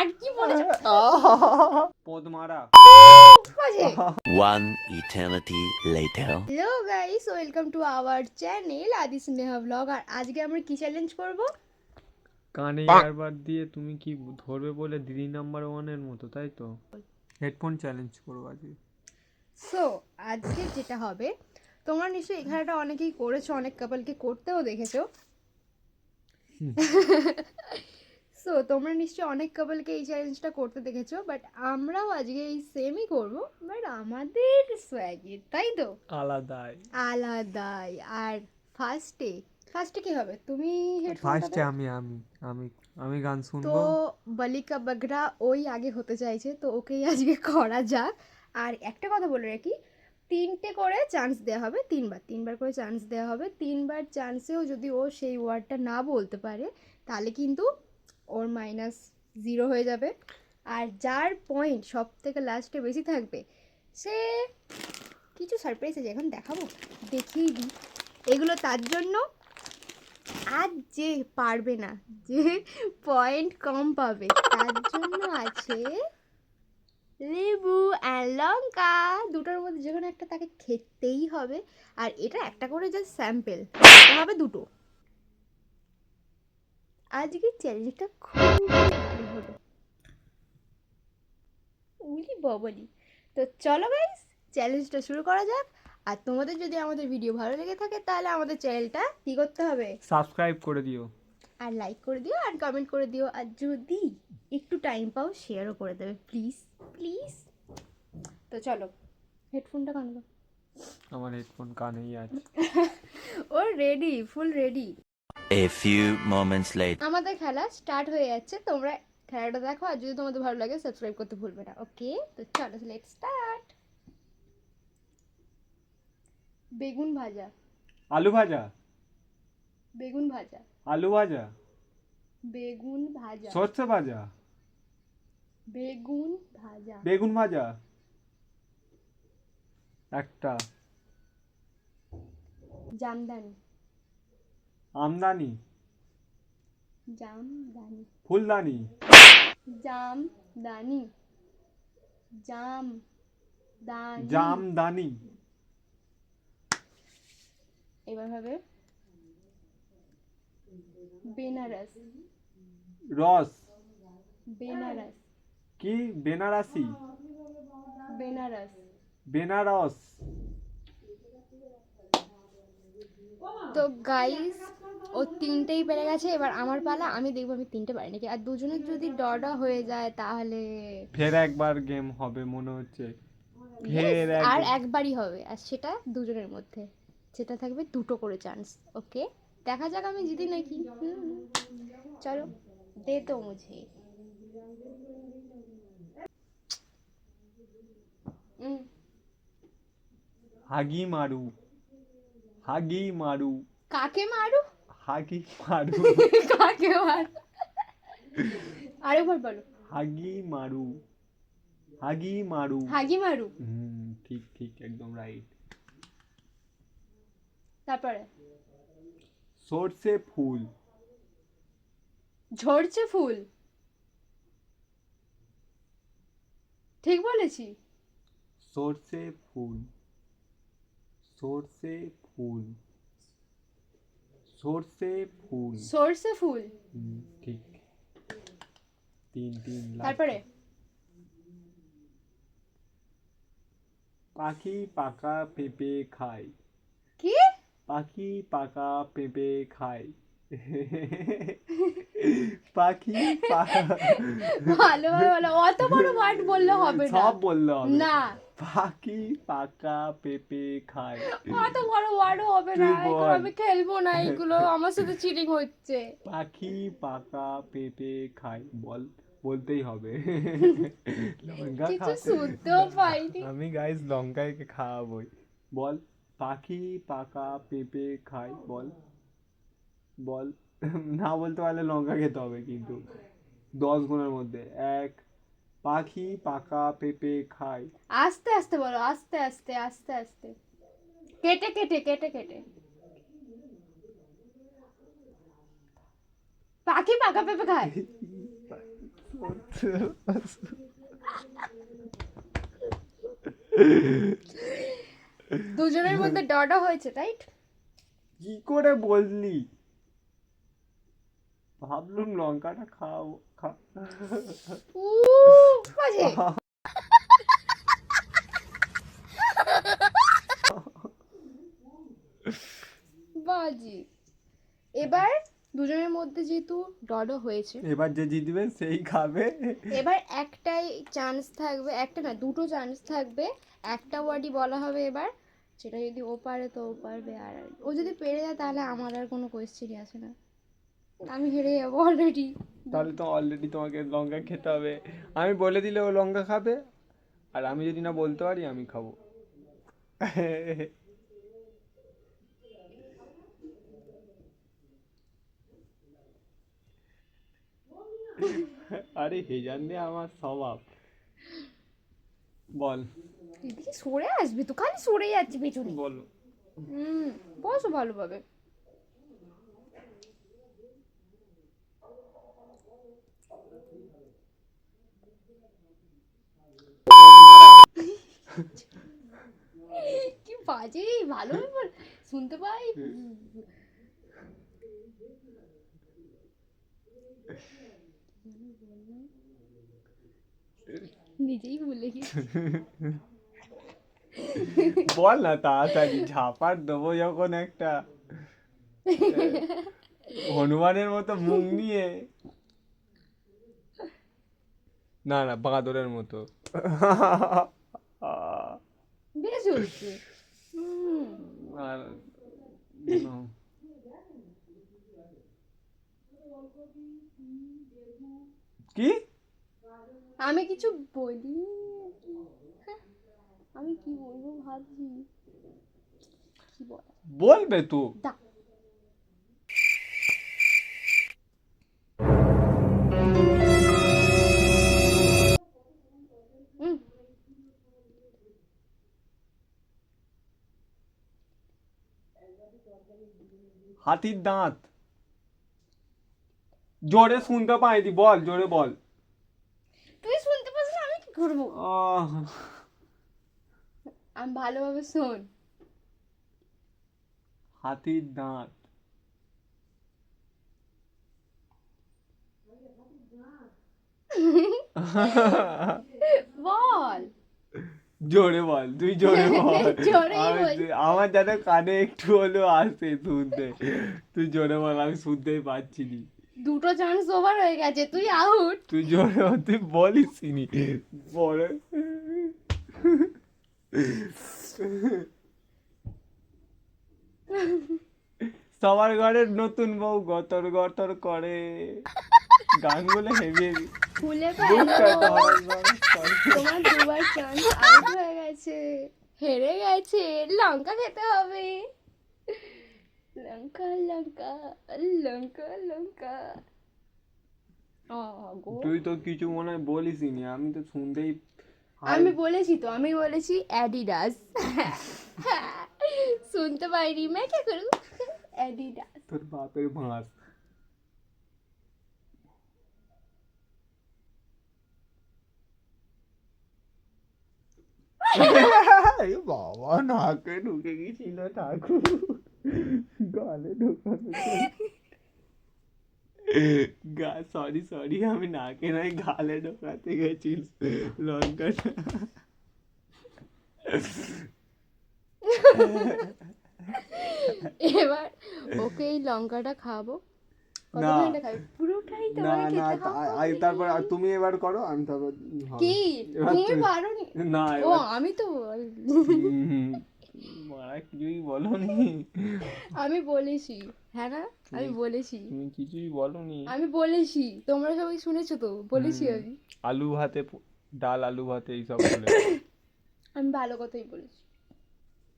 আর কি বলেছো? পদমারা। বাজে। One eternity later. Hello guys, welcome to our channel আদি স্নেহা ব্লগ। আর আজকে আমরা কি চ্যালেঞ্জ করব? কানে ইয়ারবাড দিয়ে তুমি কি ধরবে বলে দিদি নাম্বার 1 এর মতো, তাই তো? হেডফোন চ্যালেঞ্জ করবো আজকে। সো আজকে যেটা হবে, তোমরা নিশ্চয়ই এই খেলাটা অনেকেই করেছো, অনেক কাপলকে করতেও দেখেছো। সো তোমরা নিশ্চয়ই অনেক কাপলকে এই চ্যালেঞ্জটা করতে দেখেছো, বাট আমরাও আজকে এই সেমই করব, বাট আমাদের সোয়াগে, তাই তো? আলাদাই। আলাদাই। আর ফার্স্টে কি হবে? তুমি ফার্স্টে হেডফোনটা আমি গান তো শুনবো। বালিকা বাগড়া ওই আগে হতে চাইছে, তো ওকেই আজকে করা যাক। আর একটা কথা বলে রাখি, 3টে করে চান্স দেওয়া হবে, তিনবার করে চান্স দেওয়া হবে। 3বার চান্সেও যদি ও সেই ওয়ার্ডটা না বলতে পারে, তাহলে কিন্তু ওর -0 হয়ে যাবে। আর যার পয়েন্ট সব থেকে লাস্টে বেশি থাকবে, সে কিছু সারপ্রাইজ আছে, এখন দেখাবো, দেখিয়ে দিই। এগুলো তার জন্য, আজ যে পারবে না, যে পয়েন্ট কম পাবে, তার জন্য আছে লেবু আর লঙ্কা। দুটোর মধ্যে যে কোনো একটা তাকে খেতেই হবে। আর এটা একটা করে জাস্ট স্যাম্পেল, খেতে হবে দুটো। আজকে চ্যালেঞ্জটা খুব ভালো হলো, উলি ববলি। তো চলো গাইস, চ্যালেঞ্জটা শুরু করা যাক। আর তোমাদের যদি আমাদের ভিডিও ভালো লেগে থাকে, তাহলে আমাদের চ্যানেলটা কী করতে হবে? সাবস্ক্রাইব করে দিও। আর লাইক করে দিও, আর কমেন্ট করে দিও, আর যদি একটু টাইম পাও শেয়ারও করে দেবে, প্লিজ প্লিজ। তো চলো, হেডফোনটা কানে দাও। আমার হেডফোন কানেই আছে। ও ready, full ready. A few moments later. আমাদের খেলা স্টার্ট হয়ে যাচ্ছে, তোমরা খেলাটা দেখো, আর যদি তোমাদের ভালো লাগে সাবস্ক্রাইব করতে ভুলবে না, ওকে? তো চলো, লেটস স্টার্ট। বেগুন ভাজা। আলু ভাজা। বেগুন ভাজা। আলু ভাজা। বেগুন ভাজা। সর্ষে ভাজা। বেগুন ভাজা। বেগুন ভাজা। একটা। জামদানি। আমদানি। জামদানি। ফুলদানি। জামদানি। জামদানি। জামদানি। এবার হবে বেনারস। রস। বেনারস। কি? বেনারসি। বেনারস। বেনারস। তো গাইস, ও 3টেই পেরে গেছে। এবার আমার পালা, আমি দেখবো আমি 3টে পারি নাকি। আর দুজনের যদি ডডা হয়ে যায়, তাহলে ফের একবার গেম হবে মনে হচ্ছে। Yes, ফের আর এক একবারই হবে, আর সেটা দুজনের মধ্যে, সেটা থাকবে দুটো করে চান্স। ওকে, দেখা যাক আমি জিতি নাকি। চলো, দে তো মুঝে। হাগি মারু। হাগি মারু। কাকে মারু? হাগি মারু। কাকে মারু? আরেকবার বলো। হাগি মারু। হাগি মারু। হাগি মারু। ঠিক ঠিক, একদম রাইট। তারপরে সর্ষে ফুল। ঝরছে ফুল। ঠিক বলেছি? সর্ষে ফুল। সর্ষে ফুল। সর্ষে ফুল। সরষে ফুল। ঠিক। 3 তারপরে পাখি পাকা পেঁপে খায়। কি? পাখি পাকা পেঁপে খায়। পাখি ভালোভাবে বলো, অত বড় ওয়ার্ড বললে হবে না। সব বললে হবে না, পাখি পাকা পেঁপে খায়। অত বড় ওয়ার্ডও হবে না। তুই এগুলো বল। আমি খেলবো না, এগুলো আমার সাথে চিটিং হচ্ছে। পাখি পাকা পেঁপে খায়, বল। বলতেই হবে। লঙ্কা কিছু খা। শুনতেও পাইনি। আমি গাইস লঙ্কাকে খাওয়াবই। বল। পাখি পাকা পেঁপে খায়, বল। বল। না বলতে পারলে লঙ্কা খেতে হবে কিন্তু। 10 গুণের মধ্যে 1। পাখি পাকা পেঁপে খায়। আস্তে আস্তে বলো, আস্তে আস্তে আস্তে আস্তে, কেটে কেটে কেটে কেটে। পাখি পাকা পেঁপে খায়। দুজনের মধ্যে ডডা হয়েছে, রাইট? কি করে বললি? ভাবলুম লঙ্কাটা খাওয়াবো। বাজে। বাজে। এবার দুজনের মধ্যে যেহেতু ডডা হয়েছে, এবার যে জিতবে সেই খাবে। এবার একটাই চান্স থাকবে, একটা না দুটো চান্স থাকবে, একটা ওয়ার্ডই বলা হবে এবার, সেটা যদি ও পারে তো ও পারবে, আর ও যদি পেরে যায় তাহলে আমার আর কোনো কোয়েশ্চেনই আসে না, আমি হেরে যাবো অলরেডি। তাহলে তো অলরেডি তোমাকে লঙ্কা খেতে হবে। আমি বলে দিলে ও লঙ্কা খাবে, আর আমি যদি না বলতে পারি আমি খাবো। আরে হেজান্ডে আমার স্বভাব। বল। এদিকে সরে আসবি তো, খালি সরে যাচ্ছি পেছনে। বলো। বসো ভালোভাবে। কি বাজে, ভালোভাবে বল, শুনতে পাই। নিজেই ভুলে গেছি। বল না তাড়াতাড়ি, ঝাপার দেবো যখন একটা হনুমানের মতো মুখ নিয়ে। না না, বাঁদরের মতো। বেশ হচ্ছে। আর না। কি? আমি কিছু বলি, আমি কি বলবো ভাবছি, কি বলা বলবে তো। দা। হাতির দাঁত। জোরে শুনতে পাইনি, বল জোরে বল। তুই শুনতে পাস না, আমি কি করবো? আহ, আমি ভালোভাবে শোন। হাতির দাঁত। বল। জোরে বল, তুই জোরে বল। জোরেই বল। আমার যাতে কানে একটু হলেও আসে শুনতে। তুই জোরে বল, আমি শুনতেই পাচ্ছি নি। দুটো চান্স ওভার হয়ে গেছে, তুই আউট। তুই জোরে বল, তুই বলিস নি পরে। সবার ঘরের নতুন বউ গতর গতর করে। গানগুলো হেভি হেভি। খুলে বুকটা ফেলো। ধড়াস ধড়াস করে। তোমার দুবার চান্স আউট হয়ে গেছে, হেরে গেছে, লঙ্কা খেতে হবে। লঙ্কা লঙ্কা লঙ্কা লঙ্কা। গো। তুই তো কিছু মনে হয় বলিসই নি, আমি তো শুনতেই। আমি বলেছি তো, আমি বলেছি অ্যাডিডাস। শুনতে পাইনি, मैं क्या करूं, অ্যাডিডাস। তোর বাপের ভাঁড়। এই বাবা, নাকে ঢুকে গেছিল ঠাকুর, গালে ঢুকানো। সরি সরি, আমি নাকে নয় গালে ঢোকাতে গেছিল লঙ্কাটা। এবার ওকে এই লঙ্কাটা খাবো। না। কতখানি খাবি? পুরোটাই না তোমাকে না, খেতে হবে। তারপর তুমি এবার করো, আমি তারপর কি এবার তুমি পারোনি? না ও এবার আমি তো মারা কিছুই বলনি। আমি বলেছি, হ্যাঁ না, আমি বলেছি, তুমি কিছুই বলনি। আমি বলেছি, তোমরা সবাই শুনেছো তো, বলেছি আমি। আলু ভাতে ডাল, আলু ভাতে এইসব বলে। আমি ভালো কথাই বলেছি,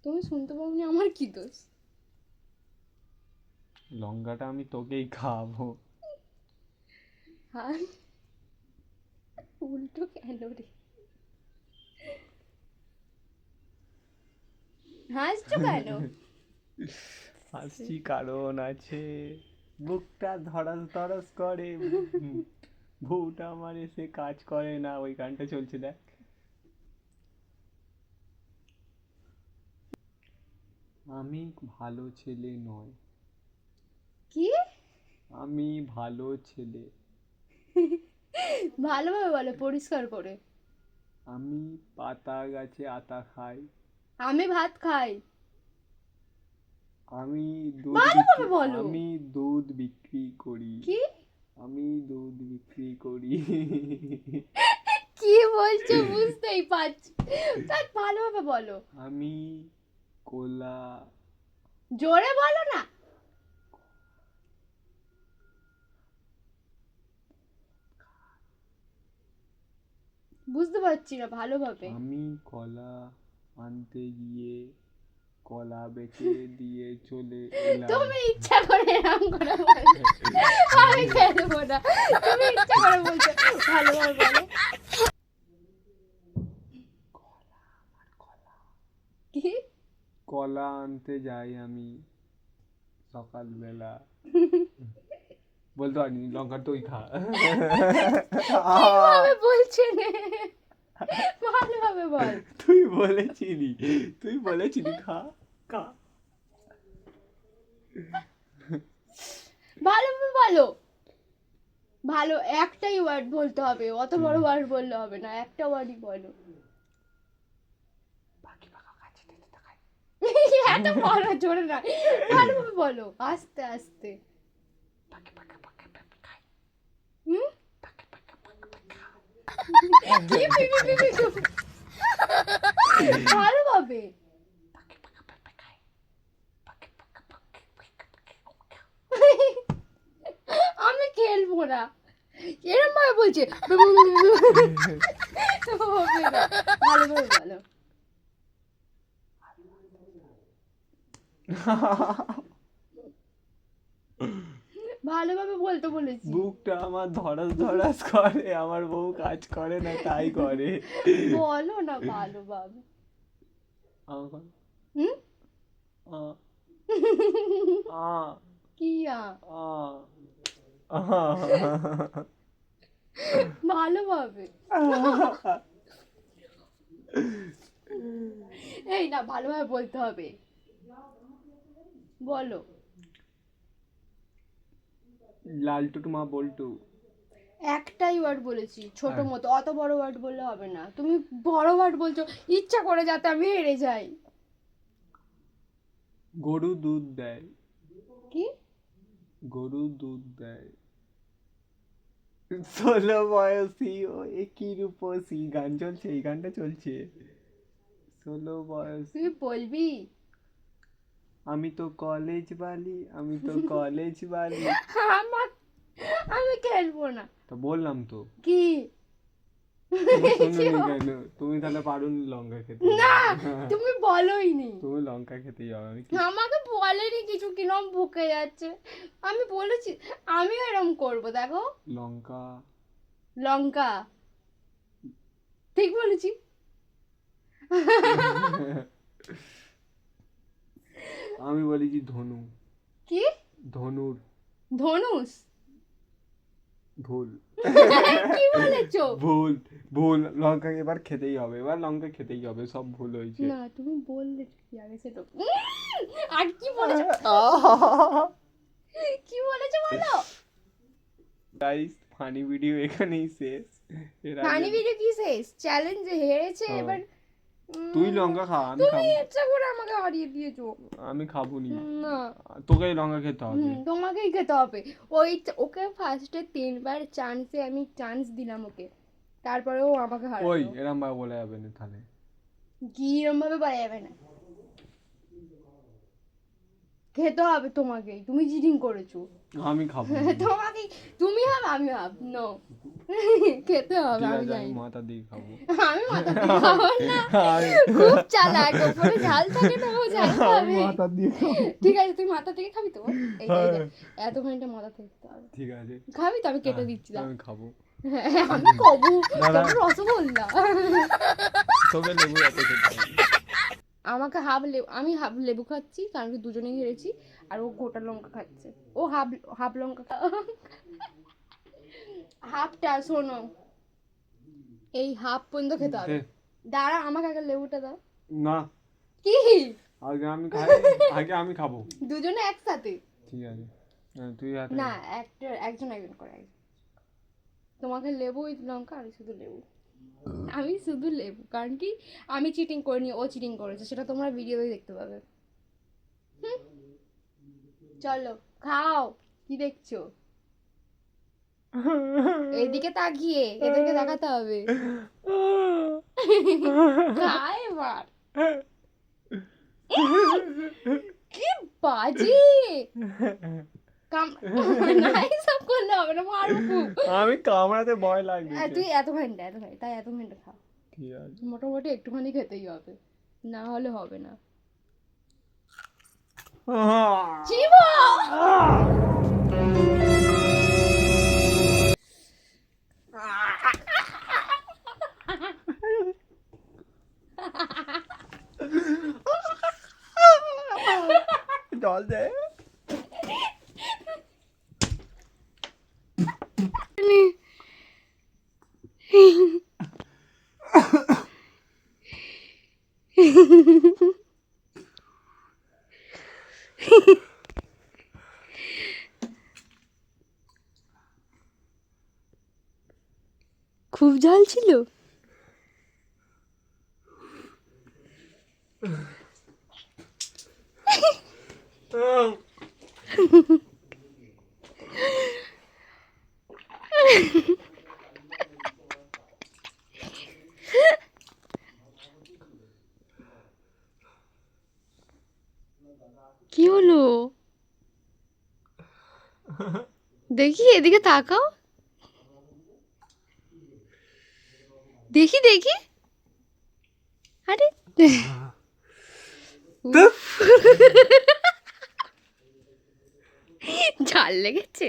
তুমি শুনতে পাওনি, আমার কি দোষ? লঙ্কাটা আমি তোকেই খাওয়াবো। হ্যাঁ, উল্টো কেন রে, হাসছো কেন? হাসছি কারণ আছে, বুকটা ধড়াস ধড়াস করে, বউটা আমার এসে কাজ করে না, ওই গানটা চলছে দেখ। আমি ভালো ছেলে নয়, কি? আমি ভালো ছেলে। ভালোভাবে বলো, পরিষ্কার করে। আমি পাতা গাছে আতা খাই, আমি ভাত খাই। আমি দুধ ভালোভাবে বলো। আমি দুধ বিক্রি করি, কি আমি দুধ বিক্রি করি। কি বলছো বুঝতেই পারছি, তাই ভালোভাবে বলো, আমি কোলা, জোরে বলো না। বুঝতে পারছি না ভালোভাবে। আমি কলা আনতে গিয়ে কলা বেঁকে দিয়ে চলে এলাম। তুমি ইচ্ছা করে এরকম করে বলছো, আমি খেলবো না, তুমি ইচ্ছা করে বলছো, ভালোভাবে বলো। কি? কলা আনতে যাই আমি সকালবেলা। বলতে পারিনি, লঙ্কার দই খা। কিভাবে বলছে নে, ভালোভাবে বল। তুই বলেছিলি, তুই বলেছিলি খা খা। ভালোভাবে বলো, ভালো একটাই ওয়ার্ড বলতে হবে, অত বড় ওয়ার্ড বললে হবে না, একটা ওয়ার্ডই বলো। এত বড় জোরে না, ভালোভাবে বলো, আস্তে আস্তে। হুম? কি P P P P P? ভালোভাবে। আমি খেলবো না, এরম ভাবে বলছে। হবে না। ভালোভাবে বলো। ভালোভাবে বলতে বলেছি। বুকটা আমার ধরাস ধরাস করে, আমার বউ কাজ করে না তাই করে। বলো না ভালোভাবে। আমার হুম? আ আ কি আ আ। ভালোভাবে। এই না, ভালোভাবে বলতে হবে, বলো। লালটু মা বল্টু। একটাই ওয়ার্ড বলেছি, ছোট মতো, অত বড় ওয়ার্ড বললে হবে না, তুমি বড় ওয়ার্ড বলছো ইচ্ছা করে যাতে আমি হেরে যাই। গরু দুধ দেয়, কি? গরু দুধ দেয়। 16 বয়সী ও একই রূপসী, গান চলছে, এই গানটা চলছে। 16 বয়স, তুই বলবি? আমি তো কলেজ বালি, আমি তো কলেজ বালি। আমার, আমি খেলবো না। তো বললাম তো, কি? শুনুনি কেন? তুমি তাহলে পারুন লঙ্কা খেতে। না, তুমি বলোই নি। তুমি লঙ্কা খেতে যাও, আমি কি আমাকে বলেনি কিছু, কিরম ভুকে যাচ্ছে। আমি বলেছি আমিও এরম করবো, দেখো। লঙ্কা। লঙ্কা, ঠিক বলেছি। আমি বলেছি ধনু। কি? ধনুর। ধনুষ? ভুল। কি বলেছো? ভুল ভুল, লঙ্কা এবার খেতেই হবে, এবার লঙ্কা খেতেই হবে, সব ভুল হয়েছে। না, তুমি বললে কি আগে সেটা। আর কি বলেছো, কি বলেছো বলো। গাইস, ফানি ভিডিও এখানেই শেষ। এর আগে- ফানি ভিডিও কি শেষ? চ্যালেঞ্জে হেরেছে, হ্যাঁ। এবার তুই লঙ্কা খা, আমি তুমি খাবো। ইচ্ছা করে আমাকে হারিয়ে দিয়েছো। আমি খাবো নি, না, তোকে লঙ্কা খেতে হবে। তোমাকেই খেতে হবে। ওকে ফার্স্টে 3বার চান্সে আমি চান্স দিলাম ওকে, তারপরেও আমাকে ওই হারালো। এরম ভাবে বলা যাবে না তাহলে। কি এরম ভাবে বলা যাবে না, খেতে হবে তোমাকেই, তুমি চিটিং করেছো। আমি খাবো না। তোমাকে, তুমি হাব আমি হাব, নো। খেতে হবে, ঠিক আমি আছে, জানি আমি না। মাথা দিয়ে খাবো। আমি মাথা দিয়ে খাবো না, খুব চালাক, ওপরে ঝাল থাকে না, ও ঝাল আমি খাবে। মাথা দিয়ে খাবো। ঠিক আছে, তুই মাথা থেকে খাবি তো, এই যে, এই যে, হ্যাঁ। এতখানিটা মাথা থেকে খেতে হবে। ঠিক আছে, খাবি তো, আমি কেটে দিচ্ছি, দাও। আমি খাবো। হ্যাঁ, আমি কবু, দাঁড়া। তোর রসগোল্লা। তোকে লেবু এত খেতে হবে। আমাকে আমি হাফ লেবু খাচ্ছি, কারণ কি দুজনেই হেরেছি, আর ও গোটা লঙ্কা খাচ্ছে, ও হাফ হাফ লঙ্কা হাফটা শোনো, এই হাফ পর্যন্ত খেতে হবে। দাঁড়া, আমাকে আগে লেবুটা দাও। না, কি আগে আমি খাই, আগে আমি খাবো। দুজনে একসাথে? ঠিক আছে, তুই হাতে না, একজন একজন করে। তোমাকে লেবু উইথ লঙ্কা, আমি শুধু লেবু। আমি শুধু লেবু, কারণ কি আমি চিটিং করিনি, ও চিটিং করেছে, সেটা তোমরা ভিডিওতে দেখতে পাবে। হুম, চলো খাও। কি দেখছো? এইদিকে তাকিয়ে এদেরকে দেখাতে হবে। খায় এবার। কি বাজে! না, এসব করলে হবে না, মারবো খুব। আমি কামড়াতে ভয় লাগে। তুই এতখানি তাই এতখানি খা। ঠিক আছে, মোটামুটি একটুখানি খেতেই হবে, না হলে হবে না। জীবন! জল দে। খুব ঝাল ছিল। কি হলো? দেখি, এদিকে তাকাও। দেখি দেখি। আরে উফ। ঝাল লেগেছে।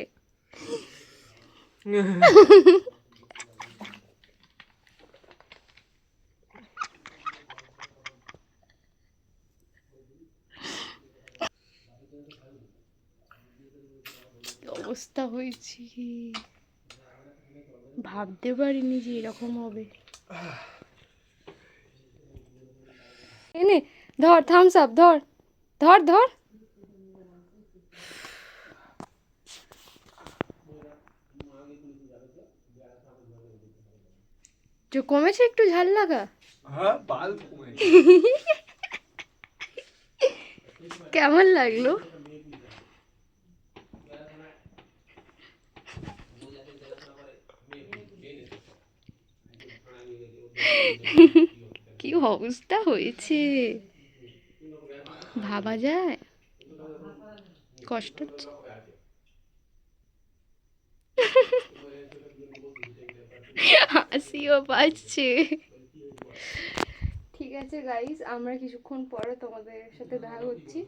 কি অবস্থা হয়েছে, ভাবতে পারিনি যে এরকম হবে। এনে ধর, থামস আপ ধর, ধর ধর। যে কমেছে একটু ঝাল লাগা। হ্যাঁ, বাল কমে। কেমন লাগলো? কি অবস্থা হয়েছে, ভাবা যায়? কষ্ট হচ্ছে। হাসিও পাচ্ছে। ঠিক আছে গাইস, আমরা কিছুক্ষণ পরে তোমাদের সাথে দেখা করছি।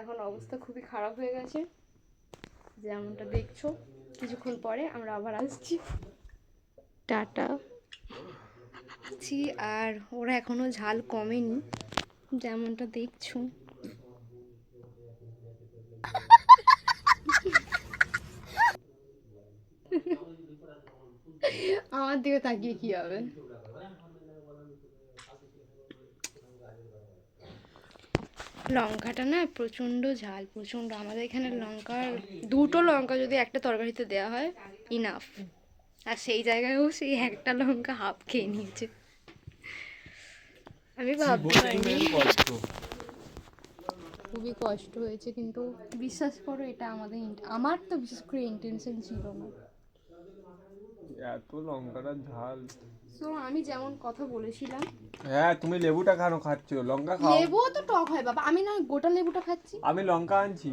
এখন অবস্থা খুবই খারাপ হয়ে গেছে, যেমনটা দেখছো। কিছুক্ষণ পরে আমরা আবার আসছি। টাটা। আর ওরা এখনো ঝাল কমেনি, যেমনটা দেখছো। আমার দিকে তাকিয়ে কি হবে? লঙ্কাটা না প্রচণ্ড ঝাল, প্রচণ্ড। আমাদের এখানে লঙ্কার দুটো লঙ্কা যদি একটা তরকারিতে দেওয়া হয় ইনাফ, আর সেই জায়গায়ও সেই একটা লঙ্কা হাফ খেয়ে নিয়েছে। আমি ভাবতে পারিনি। খুবই কষ্ট হয়েছে, কিন্তু বিশ্বাস করো এটা আমার তো বিশেষ করে ইন্টেনশন ছিল না। এত লঙ্কাটা ঝাল। সো আমি যেমন কথা বলেছিলাম। হ্যাঁ, তুমি লেবুটা কেন খাচ্ছ? লঙ্কা খাও। লেবুও তো টক হয় বাবা, আমি না গোটা লেবুটা খাচ্ছি। আমি লঙ্কা আনছি।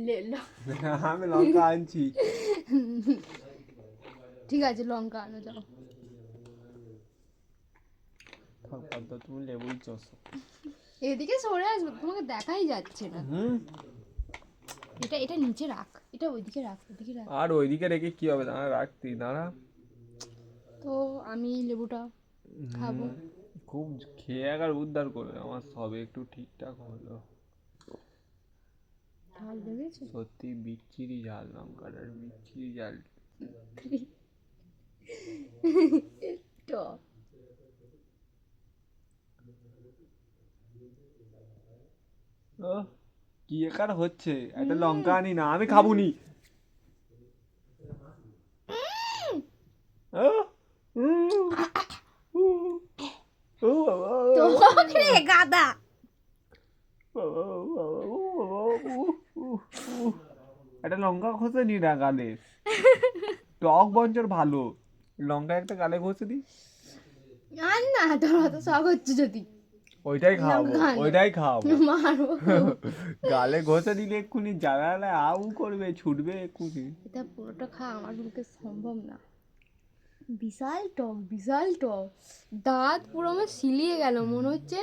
লে- ল- আমি লঙ্কা আনছি। ঠিক আছে, লঙ্কা আনো যাও। থাক, বাদ দাও, তুমি লেবুই চষো। এদিকে সরে আসবে, তোমাকে দেখাই যাচ্ছে না। এটা এটা নিচে রাখ, এটা ওইদিকে রাখ, ওইদিকে রাখ। আর ওইদিকে রেখে কি হবে? দাঁড়া, রাখতি দাঁড়া। তো আমি লেবুটা খাবো। খুব খেয়ে একবার উদ্ধার করবে, আমার সবে একটু ঠিকঠাক হলো। ঝাল লেগেছে। সত্যি বিচ্ছিরি ঝাল, লঙ্কাটার বিচ্ছিরি ঝাল। টক। কি একার হচ্ছে, একটা লঙ্কা আনি না, আমি খাবো নি। আহ, উম, ও বাবা, টক রে গাদা। একটা লঙ্কা ঘষে নি না গালে, টক বঞ্চর ভালো, লঙ্কা একটা গালে ঘষে দি, আর না তোর অত শখ হচ্ছে যদি ওইটাই খাওয়াবো, লঙ্কা আনলে। ওইটাই খাওয়াবো। মারবো। গালে ঘষে দিলে এক্ষুনি জ্বালালে আউ করবে, ছুটবে এক্ষুনি। এটা পুরোটা খাওয়া আমার পক্ষে সম্ভব না। বিশাল টক, বিশাল টক। দাঁত পুরো আমার সিলিয়ে গেল, মনে হচ্ছে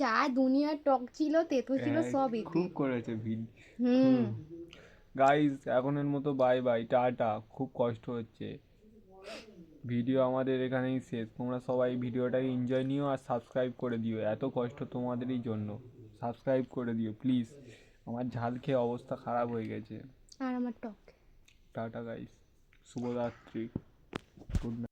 যা দুনিয়ার টক ছিল তেতো ছিল সব এতে। খুব করেছে ভিন। হুম। গাইস এখনের মতো বাই বাই, টাটা। খুব কষ্ট হচ্ছে, ভিডিও আমাদের এখানেই শেষ। তোমরা সবাই ভিডিওটাকে এনজয় নিও আর সাবস্ক্রাইব করে দিও, এত কষ্ট তোমাদেরই জন্য। সাবস্ক্রাইব করে দিও প্লিজ, আমার ঝাল খেয়ে অবস্থা খারাপ হয়ে গেছে। আর আমার টক। টাটা গাইস, শুভরাত্রি, গুড নাইট।